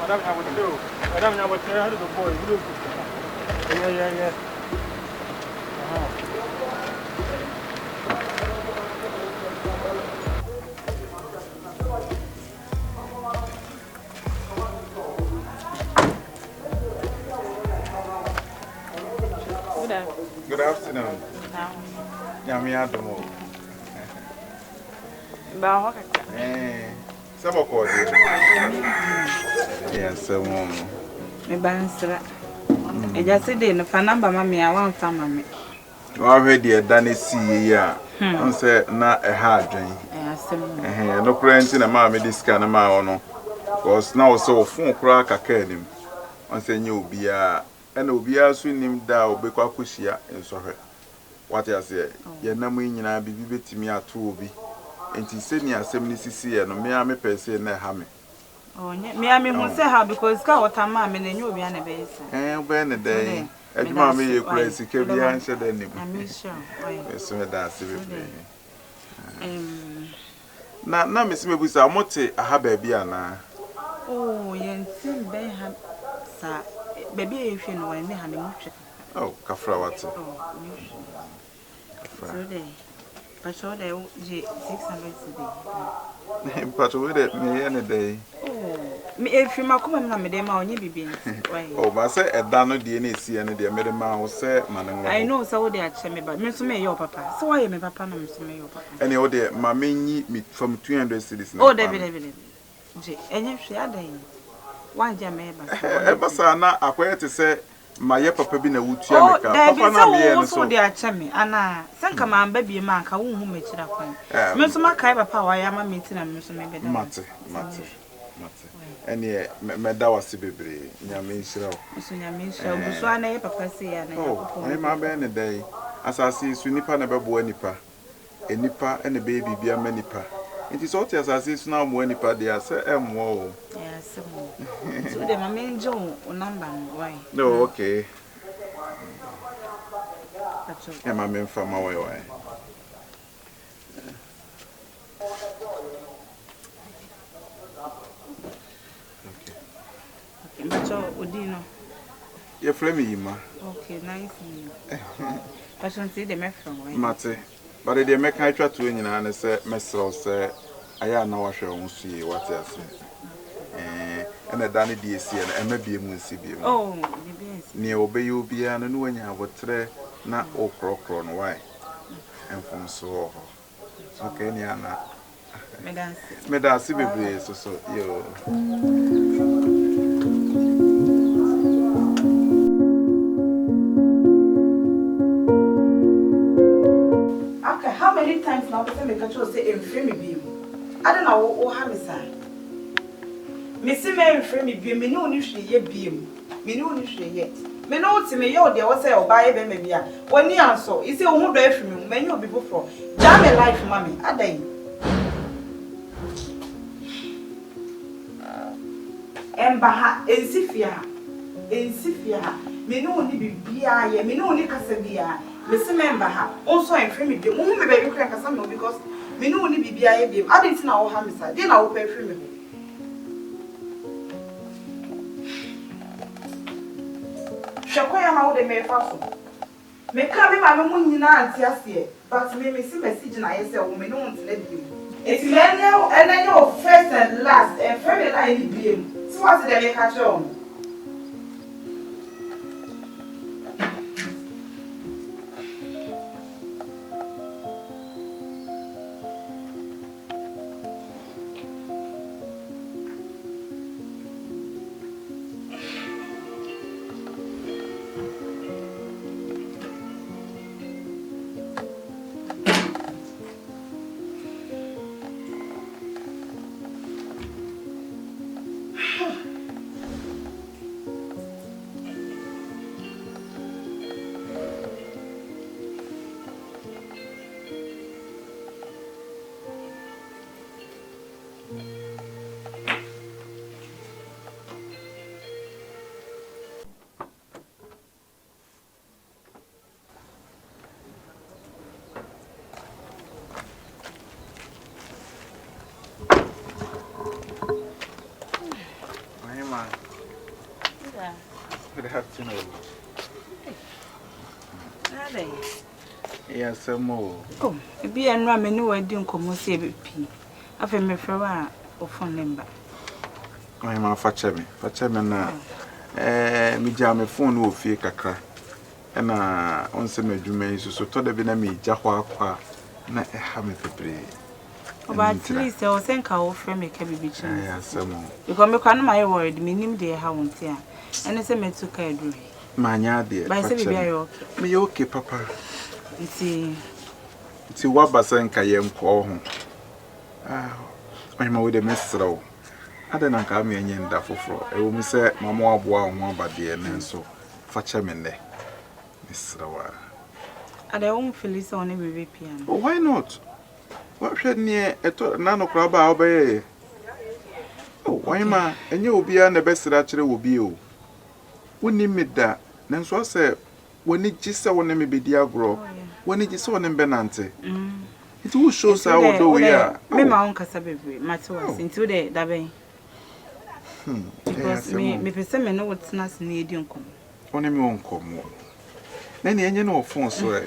Madam, I would do. Madam, I would tell her to the boy. Yeah. Good afternoon. Yami Adamo. Some of what? Yes, a woman. Me bansra. E just say no fa number mama a wan fa mama. Wa hwe de dane see ya. On say na e ha adwen. Asem. No plenty na ma me diska na ma ono. Cause now so phone kura kaka nim. On say nye obia. And obia so nim da obekwa koshia ensohwe. What you say? Ye na mu nyina bibi betimi ato obi. Enti se ni asem ni sisi ye no me a me pese na ha me. Oh, me a me hu say how because ka wota ma me na nyu obi na be ise. Obe ne dey. Ejuma me ye kura sika bia nche da nim. Na me sure. Oy. So me da se be. Na me se mebusa mote aha ba bia na. Oh, yentim be ha sa baby e hwe no wan ne ha ne mutwe. Oh, kafra wate. Oh, kafra. So dey. But so dey je 600 today. But we dey me any day. Oh, me e hwe makoma na me dey ma onye bibi nti. Why? Oh, but say eda no de na esi ene de me dey ma wo say manenwo. I know so dey ache me ba. Me so me your papa. So why me papa na me so me your papa. Any o dey ma menyi me from 200 cedis na. Oh, David. Je, enye hwe adan. Wanja me ba. E basa na akoye te say ma ye papa bi na wutua me ka. Papa na me ye no so. Oh, dey ache me. Ana, sanka ma mba bi ma ka wo hu me kira kwan. Me so ma kai papa wa ya ma me ti na me so me be da. Mate. Any me da wase bebre. Nyame nhira o. So nyame nhira. Buso ana ye papa se ya na. Oh, ai ma be ne dai. Asase su nipa na bebo nipa. Enipa ene be bibia ma nipa. Nti so ti asase su na mo nipa de ase emwo o. Yes. So de ma me njo o number why? No, okay. That's all. E ma me mfa ma why. Macho Odino. Ye frame yima. Okay, nice. Passion see the me from Mate. But the make I try to nyina na say mesro say aya na wa hwe wo su yi what you say. And a dani di esi na e ma bie mu nsi bie mu. Oh, the best. Ni obeyi obia no no wanya abotre na okrokro no why. Enfom so. Okay ni ana. Me dance bebre so yo. How many times now person make control say em frame me bi. I don't know what ha me say. Me see me em frame me bi, me no ni hwe ye bi mu. Me no ni hwe ye. Me no ti me ye o de wo say o ba ye be me bia. Woni anso, ise wo hu do afri me, me nyo obi bofro. Ja me life mami, adan. Emba ha ensifia. Me no ni bibia ye, me no ni kasa bia. Me see member ha also en frame me bi mo me baby kran kasa me because me no ni bibia ye bi I didn't na wo ha me sa dey na wo pa frame me hwekoya ma wo de me fa so me ka me ma me mu nyina anti ase but me see message na ye say wo me no want let bi it me enye o first and last and frame na ni bi so what dey me catch on. have to know. Yes, some more. Oh, be and ramen no wedding come see a pin. I've a me for a phone number. I am a fatcher now. Me jam a phone will fake a crack. And on some measurements, so told the Benami Jahua, not a hammer for play. But at least I was saying, I'll frame a cabby beach. Yes, some more. Because me can't my word, meaning they haven't here. And it's a me took a dream. Mania, dear. But I say, be okay. Me okay, Papa. See what Basan Kayem call home. I'm with a messrow. I don't come in yen da for. I will say, Mamma, one but dear, and so fetch him in there. Miss Rowa. I don't feel it's on every piano. Why not? What should near a nano crab obey? Oh, why, ma, and you will be the best actually will be you. Wouldn't you meet that? Nanso say when it just so when me be diagro when it just on benante it will show how do we are me ma on kasa bebre matewas into the dabe because me pese me no wotna se na edi nkom oni me on komo na ne enye no phone so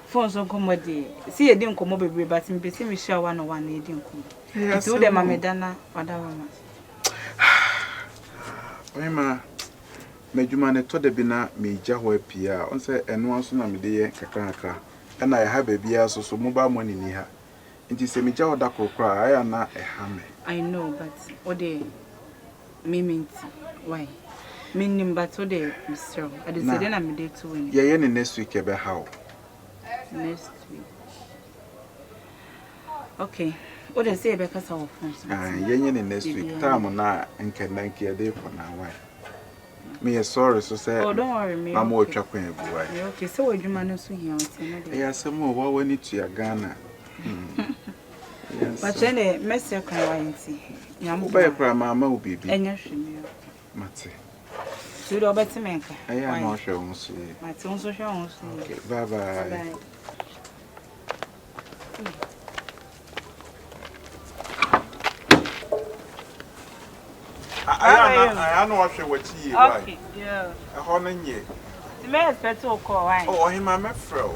phone so nkom de see edi nkom bebre but me pese me share one on one edi nkom into the mamedana wadawa ma ma Majuma ne to de bina me gya ho apia on say eno anso na me de ye kakra na ya ha bebia so mobile money ni ha nti se me gya ho da kokra aya na e ha me I know but what the meaning why meaning but what the Mr. I dey say na me dey to win ye ne next week e be how next week okay what they say be kasa of phone ye ne next week time na nkendanke e dey ko na why me sorry so say oh don't worry me mama otwa kwan ebu ai okay so adwuma no so hia oti na dey yes mo wa wani to ya Ghana yes but then message kan wa nti nyamu ba ekra mama obibi enya hwemi mate so do obeti menka aya no hwe won so mate won so hwe won so okay bye bye I know what you okay, yeah. A honey ye. The man is better to call. Oh, him, I'm a fro.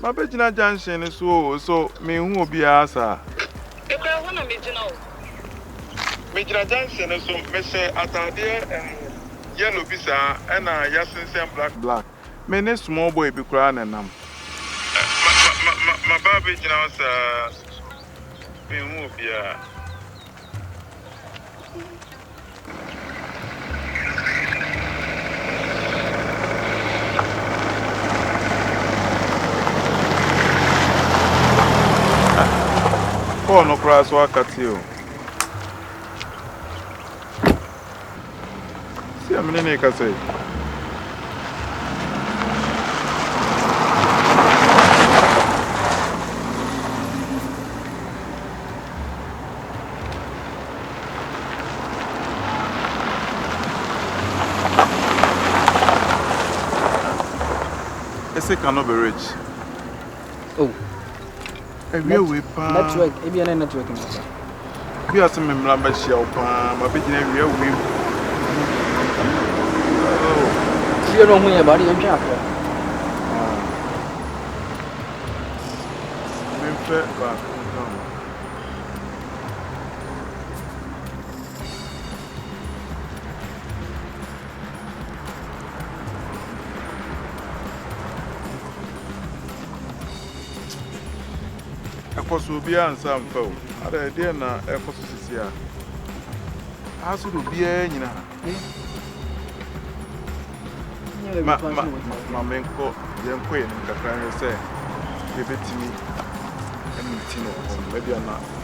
Mabejina junction so me hu obi asa. E kwa wana mejina o. Mejina junction so me say atade yellow bisa na yasensen black. Me ne small boy bi kura na nam. Ma baba jina asa me hu obi a. Oh, no cross walk at you. See, I'm in a say. Ese cannot be rich. Oh. Network, maybe a network. We are some member shell, but we you don't know about your job. koso bia ansa mfa o ada de na ekoso sisi a aso do bia nyina ma menko yenko yen kakran se bebetimi eni tino o media na